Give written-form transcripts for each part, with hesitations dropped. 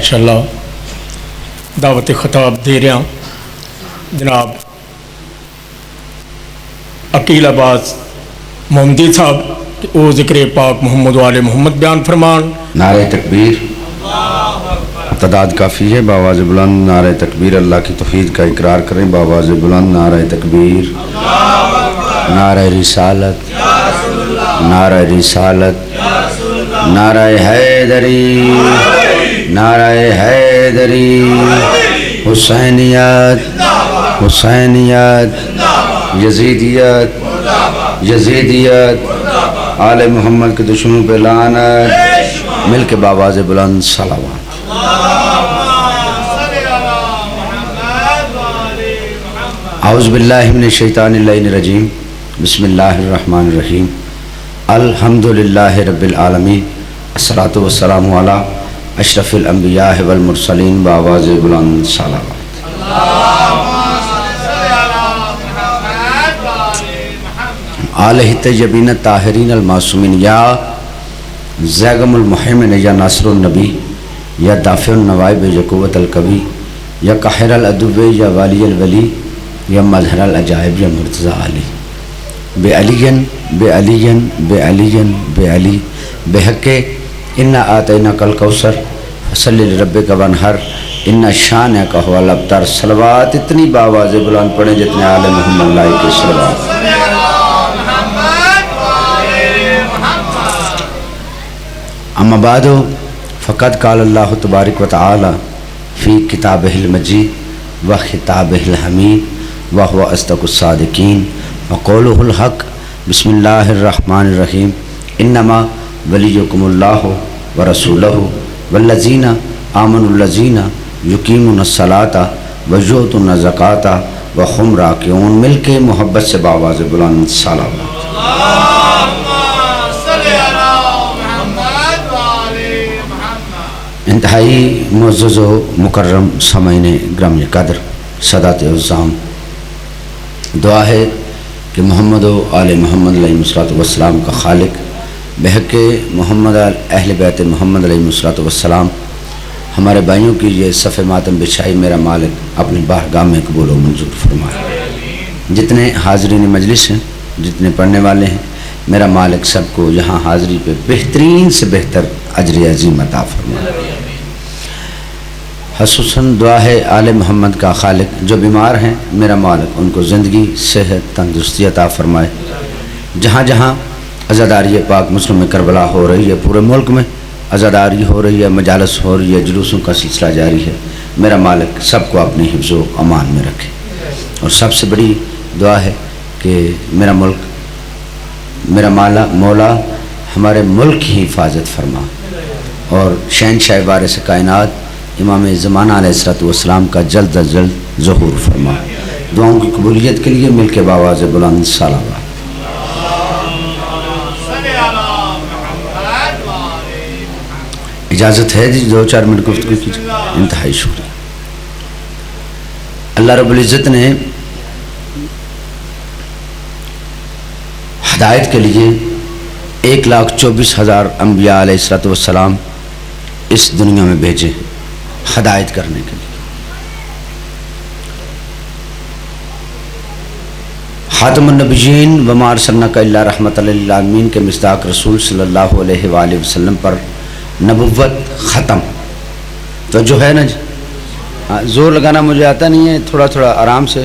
माशाअल्लाह दावत खिताब दे रहा जनाब अकील अब्बास मोहम्मदी साहब वो ज़िक्र पाक मोहम्मद वाले मोहम्मद बयान फरमान। नारे तकबीर तादाद काफ़ी है, बावाज़ बुलंद नारे तकबीर अल्लाह की तौहीद का इकरार करें। बावाज़ बुलंद नारे तकबीर, नारे रिसालत, नारे रिसालत, नारे हैदरी, नारे हैदरी, हुसैनियत, हुसैनियत, यजीदियत, यजीदियत, आले मोहम्मद के दुश्मनों पे लानत, मिल के बावाज़ बुलंद सलावत। औज़ु बिल्लाहि मिनश शैतानिर रजीम, बिस्मिल्लाहिर रहमानिर रहीम, अल्हम्दुलिल्लाहि रब्बिल आलमीन, अस्सलातु वस्सलामु अला अशरफिल अंबिया वल मुरसलीन, बावाज़ बुलंद सलावत। आलहि तय्यबीन ताहिरीन अल मासूमीन, या ज़ैगमुल मुहैमिन, या नासरुन नबी, या दाफ़िउन नवाइब, या क़ुव्वतल कवी, या काहिरल अदुव्व, या वालियल वली, या मज़हरल अजाइब, या मुर्तज़ा अली, बेअलियन बेअलियन बेअलियन बेअली, बेहक़्क़े इन्ना आतैनाकल कौसर फसल्लि लिरब्बिका वन्हर, इन्ना शानिअका हुवल अबतर। सलवात इतनी बावाज़ बुलंद पढ़ें जितने आले मोहम्मद लाइक के सलवात। अम्मा बादो फ़क़द क़ाल अल्लाहु तबारक व तआला फ़ी किताबिहिल मजीद व खिताबिहिल हमीद व हुवा अस्दक़ुस सादिक़ीन व क़ौलुहुल हक़। बिस्मिल्लाहिर रहमानिर रहीम, इन्नमा वलियुकुमुल्लाहु व रसूलुहु वल्लज़ीना आमनुल्लज़ीना युक़ीमुनस सलाता व युतूना ज़काता व हुम राकिऊन। मिल के मोहब्बत से बावाज़ बुलंद सलावत। इंतहाई मुअज़्ज़ज़ व मुकर्रम सामईन ग्राम कदर सदात उज़्ज़ाम, दुआ है कि मोहम्मद व आले मोहम्मद अलैहिस्सलातु वस्सलाम का खालिक बहक़्क़े मोहम्मद अहले बैत मोहम्मद अलैहिस्सलातु वस्सलाम हमारे भाइयों की ये सफ़े मातम बिछाई मेरा मालिक अपनी बारगाह में कबूल व मंजूर फरमाए। जितने हाज़रीन मजलिस हैं, जितने पढ़ने वाले हैं, मेरा मालिक सबको यहाँ हाज़री पे बेहतरीन से बेहतर अजर अज़ीम अता फरमाए। ख़ुसूसन दुआ है आले मोहम्मद का खालिक जो बीमार हैं, मेरा मालिक उनको ज़िंदगी सेहत तंदुरुस्ती अता फरमाए। जहाँ जहाँ अज़ादारी पाक मुस्लिम में करबला हो रही है, पूरे मुल्क में अज़ादारी हो रही है, मजालस हो रही है, जुलूसों का सिलसिला जारी है, मेरा मालिक सबको अपने हिफ्ज़ व अमान में रखे। और सबसे बड़ी दुआ है कि मेरा मुल्क, मेरा मौला हमारे मुल्क की हिफाजत फरमा और शहंशाह वारिस कायनात इमाम ज़माना अलैहिस्सलातु वस्सलाम का जल्द अज जल्द ज़हूर फरमा। दुआओं की कबूलियत के लिए मिल के बावाज़ बुलंद सलावत। इजाज़त है जी 2-4 मिनट गुफ्तगू कीजिए। इंतहाई शुक्रिया। अल्लाह रब्बुल इज़्ज़त ने हिदायत के लिए 1,24,000 अंबिया अलैहिस्सलातु वस्सलाम इस दुनिया में भेजे हिदायत करने के लिए। खातमुन नबिय्यीन व मा अरसलनाका इल्ला रहमतल लिल आलमीन के मिस्दाक रसूल सल्लल्लाहु अलैहि वसल्लम पर नबुव्वत ख़त्म। तो जो है ना जी, हाँ, ज़ोर लगाना मुझे आता नहीं है, थोड़ा थोड़ा आराम से,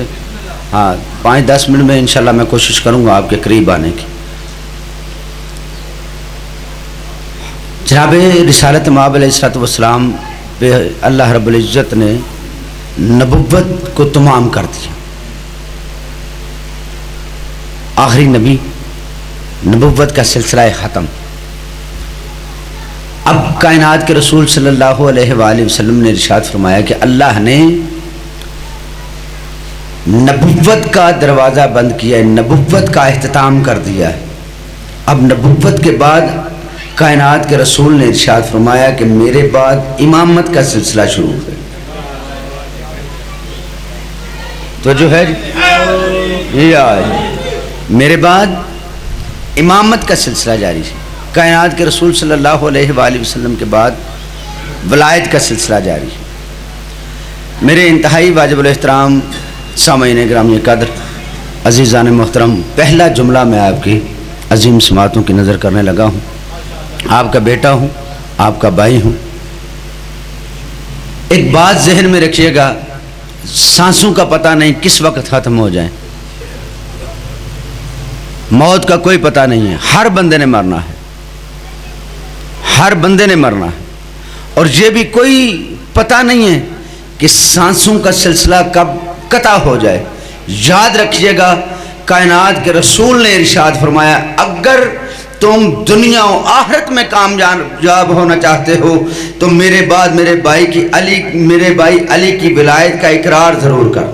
हाँ 5-10 मिनट में इंशाल्लाह मैं कोशिश करूँगा आपके करीब आने की। जनाब रिसालत माब अलैहिस्सलातु वस्सलाम पे अल्लाह रब्बुल इज़्ज़त ने नबुव्वत को तमाम कर दिया। आखिरी नबी, नबुव्वत का सिलसिला ख़त्म। अब कायनात के रसूल सल्लल्लाहु अलैहि वसल्लम ने इरशाद फरमाया कि अल्लाह ने नबुव्वत का दरवाज़ा बंद किया है, नबुव्वत का इख्तिताम कर दिया है। अब नबुव्वत के बाद कायनात के रसूल ने इरशाद फरमाया कि मेरे बाद इमामत का सिलसिला शुरू है। तो जो है मेरे बाद इमामत का सिलसिला जारी है। कायनात के रसूल सल्लल्लाहु अलैहि वसल्लम के बाद ولایت کا سلسلہ جاری ہے۔ میرے انتہائی واجب الاحترام سامعین گرامی قدر، عزیزان محترم، پہلا جملہ میں آپ کی عظیم سماعتوں کی نظر کرنے لگا ہوں۔ آپ کا بیٹا ہوں، آپ کا بھائی ہوں۔ ایک بات ذہن میں رکھیے گا، سانسوں کا پتہ نہیں کس وقت ختم ہو جائیں، موت کا کوئی پتہ نہیں ہے۔ ہر بندے نے مرنا ہے، ہر بندے نے مرنا ہے، اور یہ بھی کوئی پتہ نہیں ہے کہ سانسوں کا سلسلہ کب قطع ہو جائے۔ یاد رکھیے گا، کائنات کے رسول نے ارشاد فرمایا، اگر تم دنیا و آخرت میں کامیاب ہونا چاہتے ہو تو میرے بعد میرے بھائی علی کی ولایت کا اقرار ضرور کر۔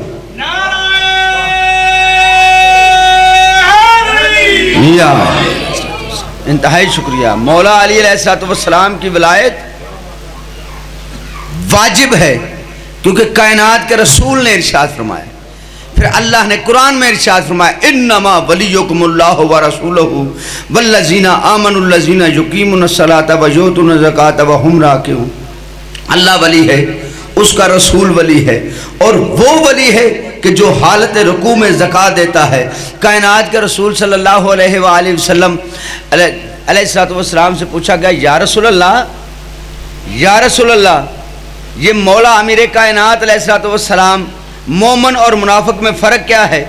انتہائی شکریہ۔ مولا علی علیہ السلام کی ولایت واجب ہے، کیونکہ کائنات کے رسول نے ارشاد فرمایا۔ پھر اللہ نے قرآن میں ارشاد فرمایا، انما ولیکم اللہ ورسولہ والذین آمنوا الذین یقیمون الصلاۃ ویؤتون الزکاۃ وہم راکعون۔ اللہ ولی ہے، اس کا رسول ولی ہے، اور وہ ولی ہے کہ جو حالت رکوع میں زکوٰۃ دیتا ہے۔ کائنات کے رسول صلی اللہ علیہ وآلہ وسلم علیہ السلام سے پوچھا گیا، یا رسول اللہ، یہ مولا امیر کائنات علیہ السلام، مومن اور منافق میں فرق کیا ہے؟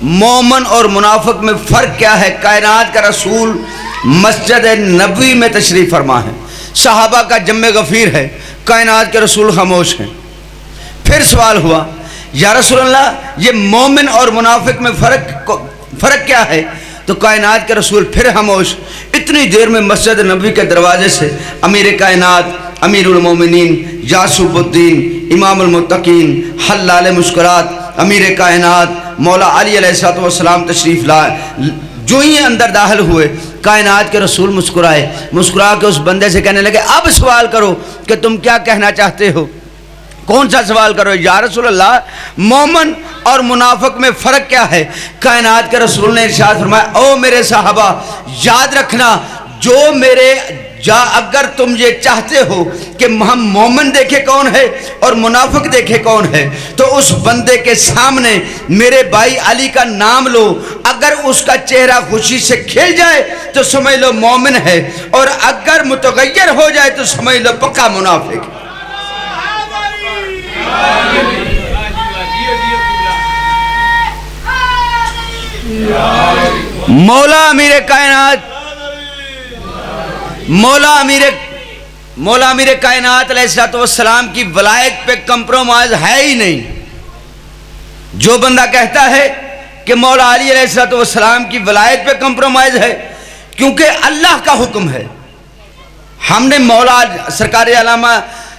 مومن اور منافق میں فرق کیا ہے؟ کائنات کا رسول مسجد نبوی میں تشریف فرما ہے، صحابہ کا جم غفیر ہے، کائنات کے رسول خاموش ہیں۔ پھر سوال ہوا، یا رسول اللہ، یہ مومن اور منافق میں فرق کیا ہے؟ تو کائنات کے رسول پھر خاموش۔ اتنی دیر میں مسجد نبوی کے دروازے سے امیر کائنات، امیر المومنین، یاسوب الدین، امام المتقین، حلال مشکلات، امیر کائنات مولا علی علیہ السلام تشریف لائے۔ جو ہی اندر داخل ہوئے، کائنات کے رسول مسکرا کے اس بندے سے کہنے لگے، اب سوال کرو کہ تم کیا کہنا چاہتے ہو، کون سا سوال کرو؟ یا رسول اللہ، مومن اور منافق میں فرق کیا ہے؟ کائنات کے رسول نے ارشاد فرمایا، او میرے صحابہ، یاد رکھنا، اگر تم یہ چاہتے ہو کہ ہم مومن دیکھے کون ہے اور منافق دیکھے کون ہے، تو اس بندے کے سامنے میرے بھائی علی کا نام لو، اگر اس کا چہرہ خوشی سے کھل جائے تو سمجھ لو مومن ہے، اور اگر متغیر ہو جائے تو سمجھ لو پکا منافق ہے۔ مولا امیر کائنات، مولا امیر کائنات علیہ السلام کی ولایت پہ کمپرومائز ہے ہی نہیں۔ جو بندہ کہتا ہے کہ مولا علی علیہ السلام کی ولایت پہ کمپرومائز ہے، کیونکہ اللہ کا حکم ہے۔ ہم نے مولا سرکار علامہ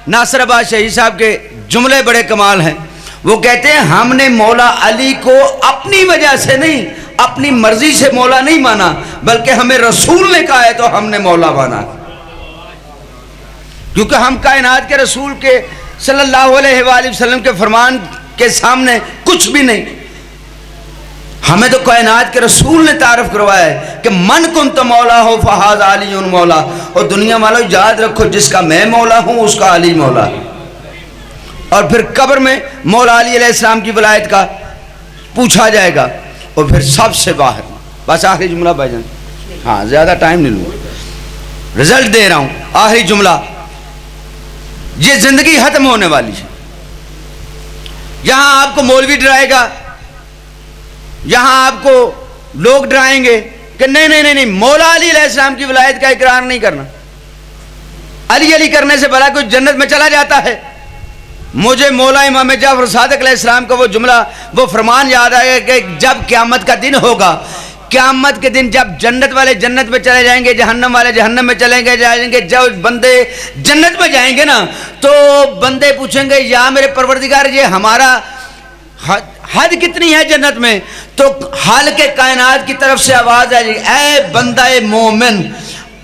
ناصر آباد شہید صاحب کے جملے بڑے کمال ہیں۔ وہ کہتے ہیں، ہم نے مولا علی کو اپنی وجہ سے نہیں، اپنی مرضی سے مولا نہیں مانا، بلکہ ہمیں رسول نے کہا ہے تو ہم نے مولا مانا، کیونکہ ہم کائنات کے رسول کے صلی اللہ علیہ وآلہ وسلم کے فرمان کے سامنے کچھ بھی نہیں۔ ہمیں تو کائنات کے رسول نے تعارف کروایا ہے کہ من کنت مولا ہو فہذا علی مولا، اور دنیا والوں یاد رکھو، جس کا میں مولا ہوں اس کا علی مولا ہے۔ اور پھر قبر میں مولا علی علیہ السلام کی ولایت کا پوچھا جائے گا، اور پھر سب سے باہر۔ بس آخری جملہ بھائی جان، ہاں زیادہ ٹائم نہیں لوں، رزلٹ دے رہا ہوں۔ آخری جملہ، یہ زندگی ختم ہونے والی ہے۔ یہاں آپ کو مولوی ڈرائے گا، یہاں آپ کو لوگ ڈرائیں گے کہ نہیں، مولا علی علیہ السلام کی ولایت کا اقرار نہیں کرنا، علی کرنے سے بھلا کوئی جنت میں چلا جاتا ہے۔ مجھے مولا امام جعفر صادق علیہ السلام کا وہ جملہ، وہ فرمان یاد آئے کہ جب قیامت کا دن ہوگا، قیامت کے دن جب جنت والے جنت میں چلے جائیں گے، جہنم والے جہنم میں جائیں گے، جب بندے جنت میں جائیں گے نا، تو بندے پوچھیں گے، یا میرے پروردگار، یہ ہمارا حد کتنی ہے جنت میں؟ تو خالق کائنات کی طرف سے آواز آئے گی، اے بندہ مومن،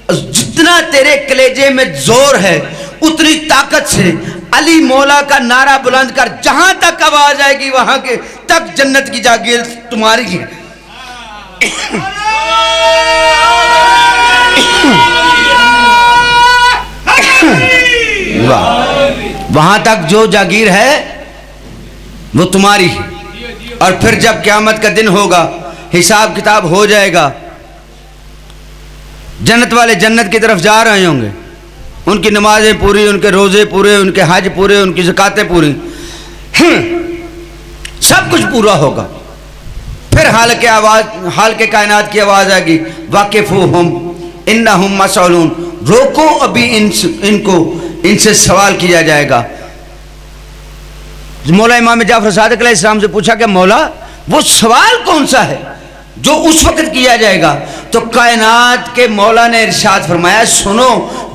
جتنا تیرے کلیجے میں زور ہے اتنی طاقت سے علی مولا کا نعرہ بلند کر، جہاں تک آواز آئے گی وہاں کے تک جنت کی جاگیر تمہاری ہے۔ वाह। वहां तक जो जागीर है वो तुम्हारी है, और फिर जब क़यामत का दिन होगा, हिसाब किताब हो जाएगा, जन्नत वाले जन्नत की तरफ जा रहे होंगे, उनकी नमाजें पूरी, उनके रोज़े पूरे, उनके हज पूरे, उनकी ज़कातें पूरी, सब कुछ पूरा होगा। फिर हाल के कायनात की आवाज़ आएगी, वाकिफ़ुहुम इन्नहुम मसऊलून, रोको अभी इनसे सवाल किया जाएगा। मौला इमाम जाफर सादिक अलैहिस्सलाम से पूछा कि मौला वो सवाल कौन सा है जो उस वक्त किया जाएगा? तो कायनात के मौला ने इरशाद फरमाया, सुनो,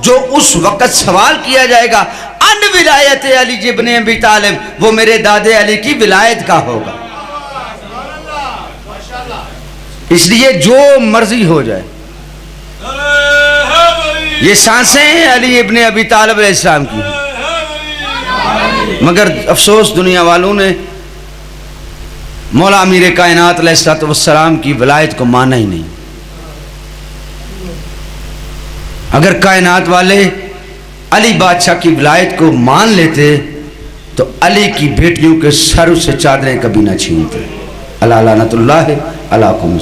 जो उस वक्त सवाल किया जाएगा अन विलायत अली इब्न अबी तालिब, वो मेरे दादे अली की विलायत का होगा। इसलिए जो मर्जी हो जाए, ये सांसें अली इब्न अबी तालिब अलैहिस्सलाम की, मगर अफसोस दुनिया वालों ने मौला अमीर कायनात अलैहिस्सलाम की विलायत को माना ही नहीं। अगर कायनात वाले अली बादशाह की विलायत को मान लेते तो अली की बेटियों के सर से चादरें कभी ना छीनते। अला लानतुल्लाह अला कुम।